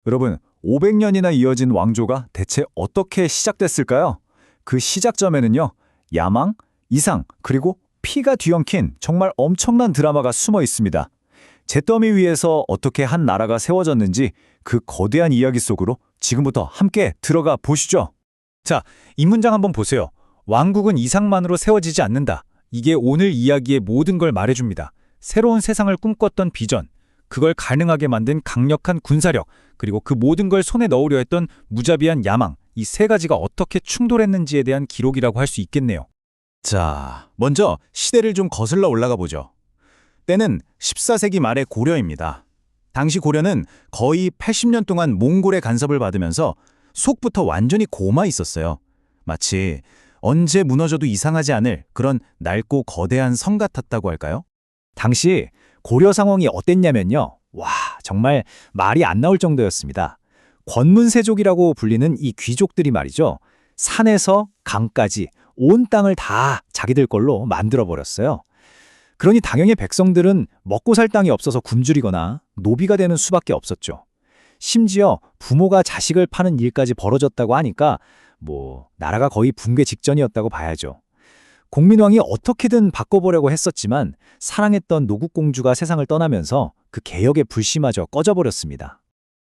여러분, 500년이나 이어진 왕조가 대체 어떻게 시작됐을까요? 그 시작점에는요, 야망, 이상, 그리고 피가 뒤엉킨 정말 엄청난 드라마가 숨어 있습니다. 잿더미 위에서 어떻게 한 나라가 세워졌는지 그 거대한 이야기 속으로 지금부터 함께 들어가 보시죠. 자, 이 문장 한번 보세요. 왕국은 이상만으로 세워지지 않는다. 이게 오늘 이야기의 모든 걸 말해줍니다. 새로운 세상을 꿈꿨던 비전, 그걸 가능하게 만든 강력한 군사력, 그리고 그 모든 걸 손에 넣으려 했던 무자비한 야망, 이 세 가지가 어떻게 충돌했는지에 대한 기록이라고 할 수 있겠네요. 자, 먼저 시대를 좀 거슬러 올라가 보죠. 때는 14세기 말의 고려입니다. 당시 고려는 거의 80년 동안 몽골의 간섭을 받으면서 속부터 완전히 고마 있었어요. 마치 언제 무너져도 이상하지 않을 그런 낡고 거대한 성 같았다고 할까요? 당시 고려 상황이 어땠냐면요. 와, 정말 말이 안 나올 정도였습니다. 권문세족이라고 불리는 이 귀족들이 말이죠. 산에서 강까지 온 땅을 다 자기들 걸로 만들어버렸어요. 그러니 당연히 백성들은 먹고 살 땅이 없어서 굶주리거나 노비가 되는 수밖에 없었죠. 심지어 부모가 자식을 파는 일까지 벌어졌다고 하니까 나라가 거의 붕괴 직전이었다고 봐야죠. 공민왕이 어떻게든 바꿔보려고 했었지만 사랑했던 노국공주가 세상을 떠나면서 그 개혁의 불씨마저 꺼져버렸습니다.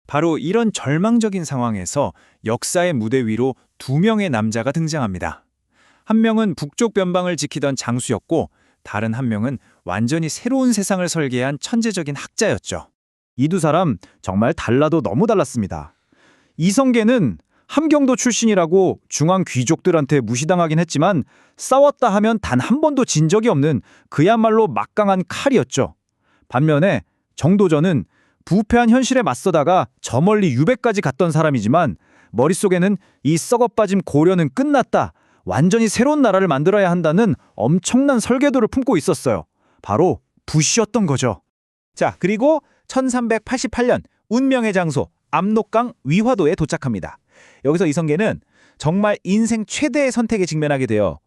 바로 이런 절망적인 상황에서 역사의 무대 위로 두 명의 남자가 등장합니다. 한 명은 북쪽 변방을 지키던 장수였고 다른 한 명은 완전히 새로운 세상을 설계한 천재적인 학자였죠. 이 두 사람 정말 달라도 너무 달랐습니다. 이성계는 함경도 출신이라고 중앙 귀족들한테 무시당하긴 했지만 싸웠다 하면 단 한 번도 진 적이 없는 그야말로 막강한 칼이었죠. 반면에 정도전은 부패한 현실에 맞서다가 저 멀리 유배까지 갔던 사람이지만 머릿속에는 이 썩어빠진 고려는 끝났다, 완전히 새로운 나라를 만들어야 한다는 엄청난 설계도를 품고 있었어요. 바로 부시였던 거죠. 자, 그리고 1388년 운명의 장소 압록강 위화도에 도착합니다. 여기서 이성계는 정말 인생 최대의 선택에 직면하게 돼요.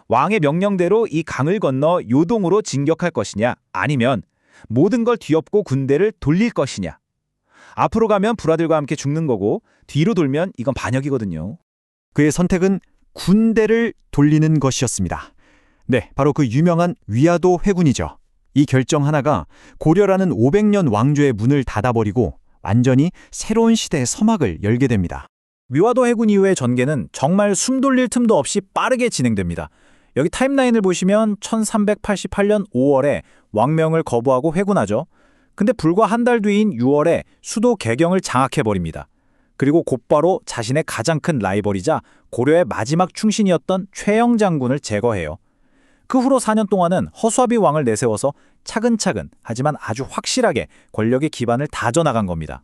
왕의 명령대로 이 강을 건너 요동으로 진격할 것이냐, 아니면 모든 걸 뒤엎고 군대를 돌릴 것이냐. 앞으로 가면 불화들과 함께 죽는 거고 뒤로 돌면 이건 반역이거든요. 그의 선택은 군대를 돌리는 것이었습니다. 네, 바로 그 유명한 위화도 회군이죠. 이 결정 하나가 고려라는 500년 왕조의 문을 닫아버리고 완전히 새로운 시대의 서막을 열게 됩니다. 위화도 해군 이후의 전개는 정말 숨 돌릴 틈도 없이 빠르게 진행됩니다. 여기 타임라인을 보시면 1388년 5월에 왕명을 거부하고 회군하죠. 근데 불과 한 달 뒤인 6월에 수도 개경을 장악해버립니다. 그리고 곧바로 자신의 가장 큰 라이벌이자 고려의 마지막 충신이었던 최영 장군을 제거해요. 그 후로 4년 동안은 허수아비 왕을 내세워서 차근차근 하지만 아주 확실하게 권력의 기반을 다져나간 겁니다.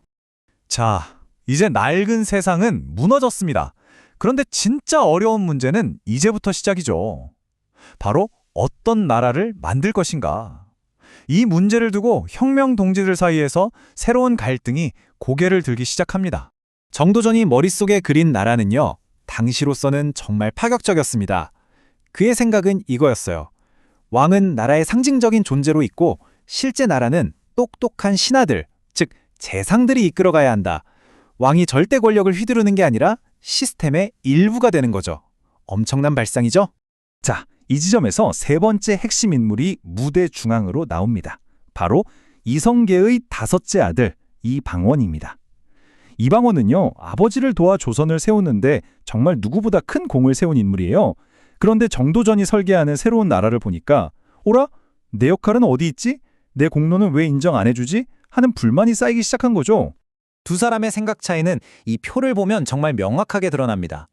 자, 이제 낡은 세상은 무너졌습니다. 그런데 진짜 어려운 문제는 이제부터 시작이죠. 바로 어떤 나라를 만들 것인가. 이 문제를 두고 혁명 동지들 사이에서 새로운 갈등이 고개를 들기 시작합니다. 정도전이 머릿속에 그린 나라는요, 당시로서는 정말 파격적이었습니다. 그의 생각은 이거였어요. 왕은 나라의 상징적인 존재로 있고 실제 나라는 똑똑한 신하들, 즉 재상들이 이끌어가야 한다. 왕이 절대 권력을 휘두르는 게 아니라 시스템의 일부가 되는 거죠. 엄청난 발상이죠? 자, 이 지점에서 세 번째 핵심 인물이 무대 중앙으로 나옵니다. 바로 이성계의 다섯째 아들 이방원입니다. 이방원은요, 아버지를 도와 조선을 세우는데 정말 누구보다 큰 공을 세운 인물이에요. 그런데 정도전이 설계하는 새로운 나라를 보니까 오라? 내 역할은 어디 있지? 내 공로는 왜 인정 안 해주지? 하는 불만이 쌓이기 시작한 거죠. 두 사람의 생각 차이는 이 표를 보면 정말 명확하게 드러납니다.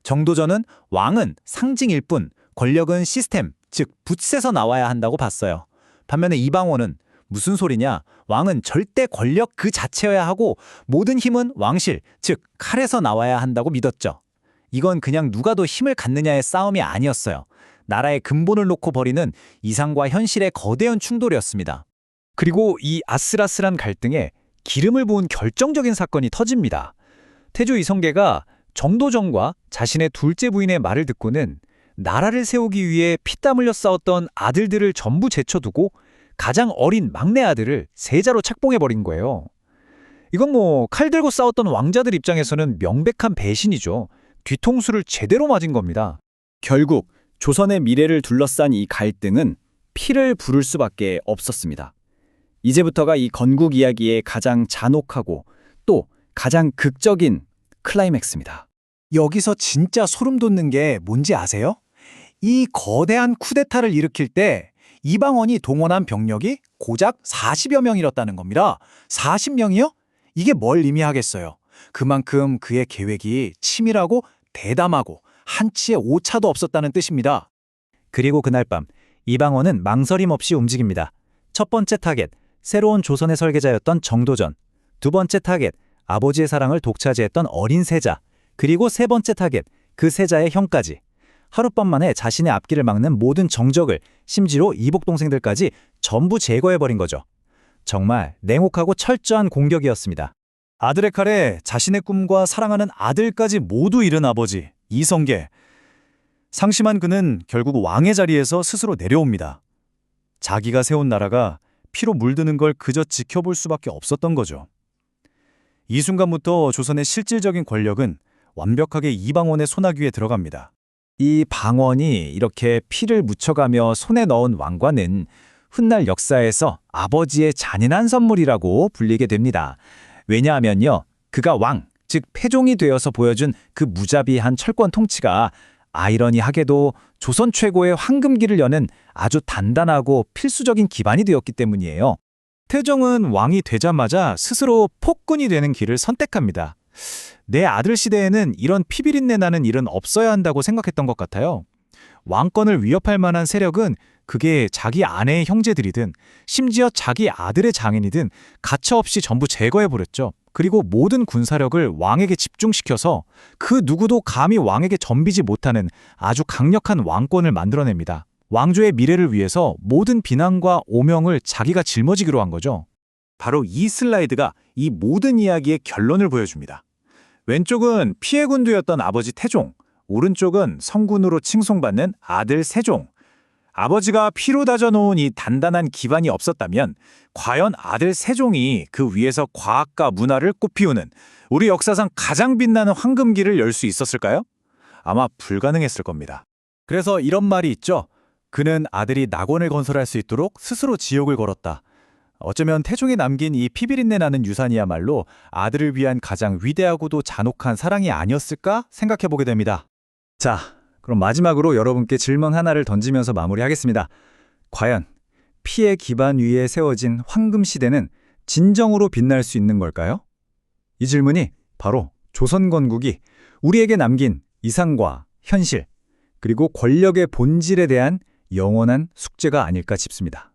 정도전은 왕은 상징일 뿐 권력은 시스템, 즉 붓에서 나와야 한다고 봤어요. 반면에 이방원은 무슨 소리냐? 왕은 절대 권력 그 자체여야 하고 모든 힘은 왕실, 즉 칼에서 나와야 한다고 믿었죠. 이건 그냥 누가 더 힘을 갖느냐의 싸움이 아니었어요. 나라의 근본을 놓고 벌이는 이상과 현실의 거대한 충돌이었습니다. 그리고 이 아슬아슬한 갈등에 기름을 부은 결정적인 사건이 터집니다. 태조 이성계가 정도전과 자신의 둘째 부인의 말을 듣고는 나라를 세우기 위해 피땀 흘려 싸웠던 아들들을 전부 제쳐두고 가장 어린 막내 아들을 세자로 착봉해버린 거예요. 이건 뭐 칼 들고 싸웠던 왕자들 입장에서는 명백한 배신이죠. 뒤통수를 제대로 맞은 겁니다. 결국 조선의 미래를 둘러싼 이 갈등은 피를 부를 수밖에 없었습니다. 이제부터가 이 건국 이야기의 가장 잔혹하고 또 가장 극적인 클라이맥스입니다. 여기서 진짜 소름 돋는 게 뭔지 아세요? 이 거대한 쿠데타를 일으킬 때 이방원이 동원한 병력이 고작 40여 명이었다는 겁니다. 40명이요? 이게 뭘 의미하겠어요? 그만큼 그의 계획이 치밀하고 대담하고 한치의 오차도 없었다는 뜻입니다. 그리고 그날 밤 이방원은 망설임 없이 움직입니다. 첫 번째 타겟, 새로운 조선의 설계자였던 정도전. 두 번째 타겟, 아버지의 사랑을 독차지했던 어린 세자. 그리고 세 번째 타겟, 그 세자의 형까지. 하룻밤 만에 자신의 앞길을 막는 모든 정적을, 심지어 이복 동생들까지 전부 제거해버린 거죠. 정말 냉혹하고 철저한 공격이었습니다. 아들의 칼에 자신의 꿈과 사랑하는 아들까지 모두 잃은 아버지 이성계. 상심한 그는 결국 왕의 자리에서 스스로 내려옵니다. 자기가 세운 나라가 피로 물드는 걸 그저 지켜볼 수밖에 없었던 거죠. 이 순간부터 조선의 실질적인 권력은 완벽하게 이방원의 손아귀에 들어갑니다. 이 방언이 이렇게 피를 묻혀가며 손에 넣은 왕관은 훗날 역사에서 아버지의 잔인한 선물이라고 불리게 됩니다. 왜냐하면요, 그가 왕, 즉 패종이 되어서 보여준 그 무자비한 철권 통치가 아이러니하게도 조선 최고의 황금기를 여는 아주 단단하고 필수적인 기반이 되었기 때문이에요. 태종은 왕이 되자마자 스스로 폭군이 되는 길을 선택합니다. 내 아들 시대에는 이런 피비린내 나는 일은 없어야 한다고 생각했던 것 같아요. 왕권을 위협할 만한 세력은 그게 자기 아내의 형제들이든 심지어 자기 아들의 장인이든 가차없이 전부 제거해버렸죠. 그리고 모든 군사력을 왕에게 집중시켜서 그 누구도 감히 왕에게 전비지 못하는 아주 강력한 왕권을 만들어냅니다. 왕조의 미래를 위해서 모든 비난과 오명을 자기가 짊어지기로 한 거죠. 바로 이 슬라이드가 이 모든 이야기의 결론을 보여줍니다. 왼쪽은 피해 군주였던 아버지 태종, 오른쪽은 성군으로 칭송받는 아들 세종. 아버지가 피로 다져놓은 이 단단한 기반이 없었다면 과연 아들 세종이 그 위에서 과학과 문화를 꽃피우는 우리 역사상 가장 빛나는 황금기를 열 수 있었을까요? 아마 불가능했을 겁니다. 그래서 이런 말이 있죠. 그는 아들이 낙원을 건설할 수 있도록 스스로 지옥을 걸었다. 어쩌면 태종이 남긴 이 피비린내 나는 유산이야말로 아들을 위한 가장 위대하고도 잔혹한 사랑이 아니었을까 생각해보게 됩니다. 자, 그럼 마지막으로 여러분께 질문 하나를 던지면서 마무리하겠습니다. 과연 피의 기반 위에 세워진 황금 시대는 진정으로 빛날 수 있는 걸까요? 이 질문이 바로 조선 건국이 우리에게 남긴 이상과 현실, 그리고 권력의 본질에 대한 영원한 숙제가 아닐까 싶습니다.